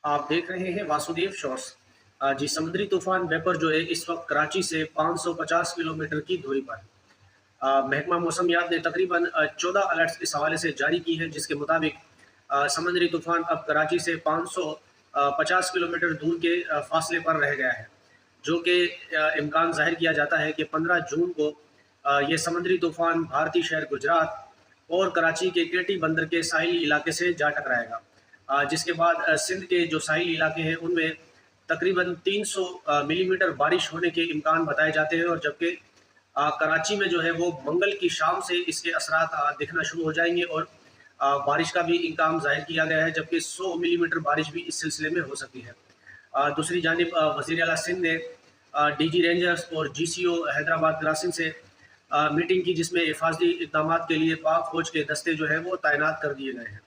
आप देख रहे हैं वासुदेव शॉर्ट्स। जी, समुद्री तूफान बेपर जो है इस वक्त कराची से 550 किलोमीटर की दूरी पर। महकमा मौसमियात ने तकरीबन 14 अलर्ट्स इस हवाले से जारी की है, जिसके मुताबिक समुद्री तूफान अब कराची से 550 किलोमीटर दूर के फासले पर रह गया है, जो कि इम्कान जाहिर किया जाता है कि 15 जून को ये समुद्री तूफान भारतीय शहर गुजरात और कराची के केटी बंदर के साहिली इलाके से जा टकराएगा। जिसके बाद सिंध के जो साहिली इलाके हैं उनमें तकरीबन 300 मिलीमीटर बारिश होने के इम्कान बताए जाते हैं, और जबकि कराची में जो है वो मंगल की शाम से इसके असरात दिखना शुरू हो जाएंगे, और बारिश का भी इम्कान जाहिर किया गया है, जबकि 100 मिलीमीटर बारिश भी इस सिलसिले में हो सकती है। दूसरी जानिब वज़ीर आला सिंध ने डीजी रेंजर्स और जीसीओ हैदराबाद क्रासिंग से मीटिंग की, जिसमें हिफाजती इक़दामात के लिए पाक फौज के दस्ते जो है वो तैनात कर दिए गए हैं।